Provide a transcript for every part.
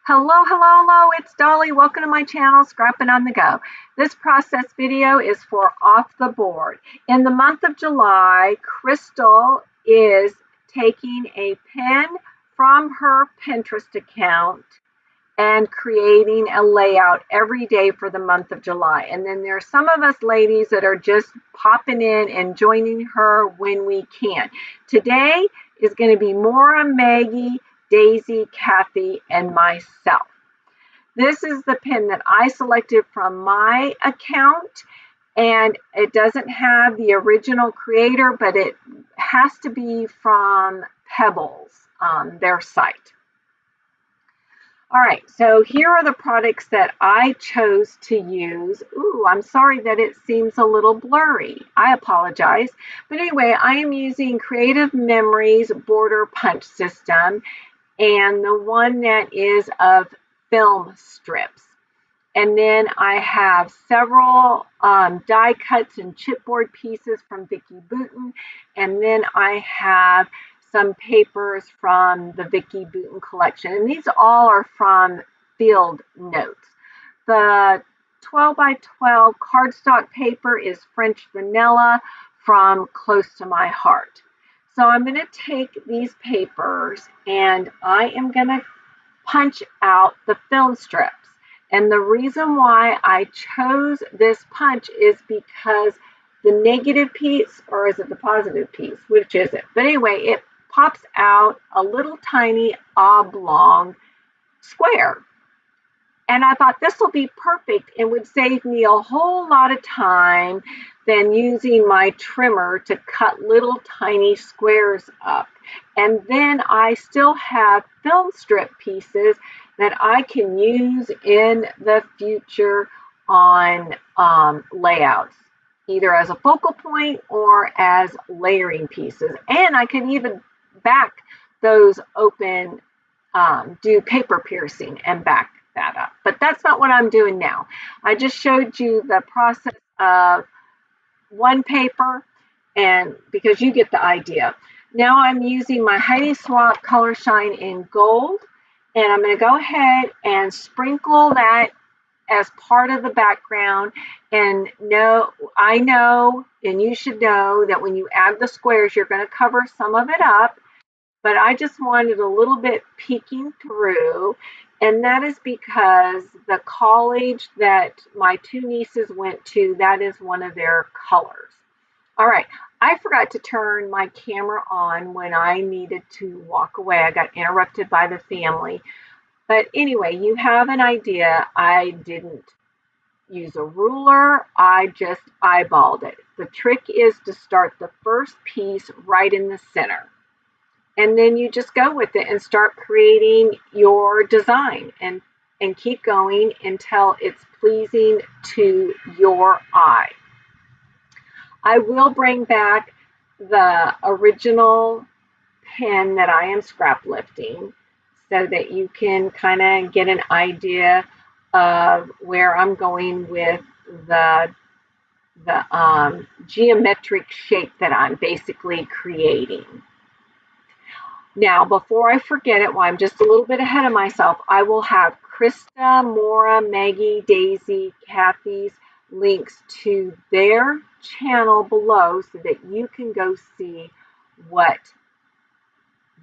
Hello, hello, hello, it's Dolly. Welcome to my channel, Scrapping on the Go. This process video is for Off the Board. In the month of July, Crystal is taking a pen from her Pinterest account and creating a layout every day for the month of July. And then there's some of us ladies that are just popping in and joining her when we can. Today is going to be Maura, Maggie, Daisy, Kathy, and myself. This is the pen that I selected from my account, and it doesn't have the original creator, but it has to be from Pebbles, their site. All right, so here are the products that I chose to use. Ooh, I'm sorry that it seems a little blurry. I apologize. But anyway, I am using Creative Memories Border Punch System and the one that is of film strips. And then I have several die cuts and chipboard pieces from Vicki Boutin. And then I have some papers from the Vicki Boutin collection. And these all are from Field Notes. The 12 by 12 cardstock paper is French Vanilla from Close to My Heart. So I'm going to take these papers and I am going to punch out the film strips. And the reason why I chose this punch is because the negative piece, or is it the positive piece? Which is it? But anyway, it pops out a little tiny oblong square. And I thought this will be perfect and would save me a whole lot of time than using my trimmer to cut little tiny squares up. And then I still have film strip pieces that I can use in the future on layouts, either as a focal point or as layering pieces. And I can even back those open, do paper piercing and back that up. But that's not what I'm doing now. I just showed you the process of one paper, and because you get the idea. Now I'm using my Heidi Swapp Color Shine in Gold, and I'm going to go ahead and sprinkle that as part of the background. And I know, and you should know, that when you add the squares, you're going to cover some of it up, but I just wanted a little bit peeking through. And that is because the college that my two nieces went to, that is one of their colors. All right, I forgot to turn my camera on when I needed to walk away. I got interrupted by the family. But anyway, you have an idea. I didn't use a ruler. I just eyeballed it. The trick is to start the first piece right in the center. And then you just go with it and start creating your design and keep going until it's pleasing to your eye. I will bring back the original pen that I am scrap lifting so that you can kind of get an idea of where I'm going with the geometric shape that I'm basically creating. Now, before I forget it, while I'm just a little bit ahead of myself, I will have Krista, Maura, Maggie, Daisy, Kathy's links to their channel below so that you can go see what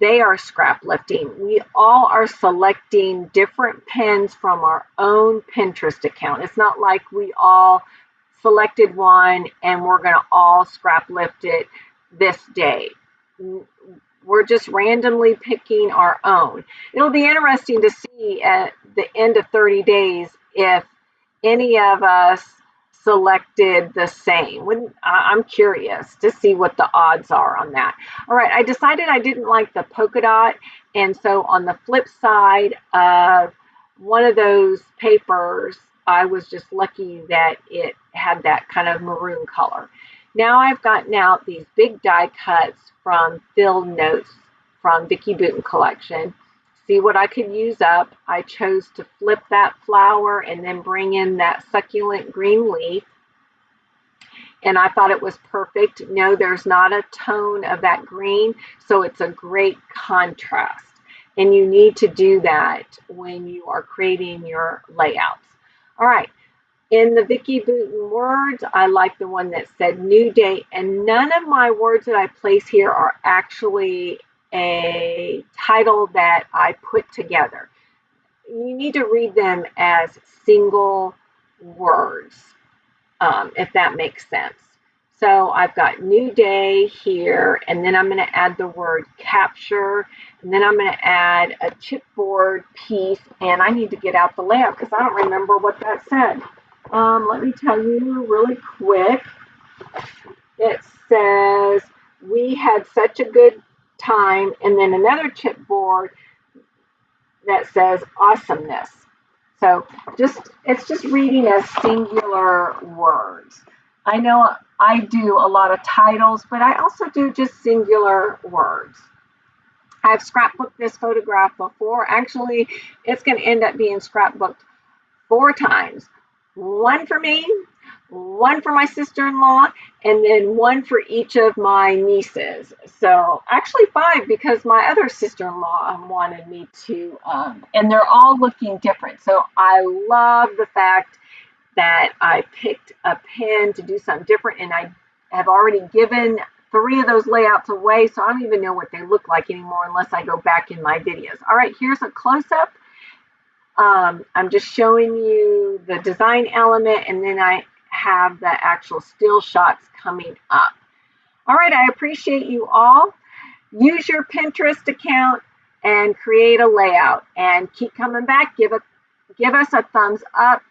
they are scrap lifting. We all are selecting different pens from our own Pinterest account. It's not like we all selected one and we're going to all scrap lift it this day. We're just randomly picking our own. It'll be interesting to see at the end of 30 days if any of us selected the same. I'm curious to see what the odds are on that. All right, I decided I didn't like the polka dot, and so on the flip side of one of those papers, I was just lucky that it had that kind of maroon color. Now I've gotten out these big die cuts from Field Notes from Vicki Boutin collection. See what I could use up. I chose to flip that flower and then bring in that succulent green leaf. And I thought it was perfect. No, there's not a tone of that green, so it's a great contrast. And you need to do that when you are creating your layouts. All right. In the Vicki Boutin words, I like the one that said new day, and none of my words that I place here are actually a title that I put together. You need to read them as single words, if that makes sense. So I've got new day here, and then I'm going to add the word capture, and then I'm going to add a chipboard piece, and I need to get out the layout because I don't remember what that said. Let me tell you really quick. It says, we had such a good time, and then another chipboard that says awesomeness. So it's just reading as singular words. I know I do a lot of titles, but I also do just singular words. I've scrapbooked this photograph before. Actually, it's going to end up being scrapbooked 4 times. One for me, one for my sister-in-law, and then one for each of my nieces. So actually 5 because my other sister-in-law wanted me to, and they're all looking different. So I love the fact that I picked a pen to do something different, and I have already given 3 of those layouts away, so I don't even know what they look like anymore unless I go back in my videos. All right, here's a close-up. I'm just showing you the design element, and then I have the actual still shots coming up. All right, I appreciate you all. Use your Pinterest account and create a layout, and keep coming back. Give us a thumbs up.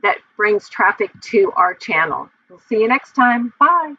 That brings traffic to our channel. We'll see you next time. Bye.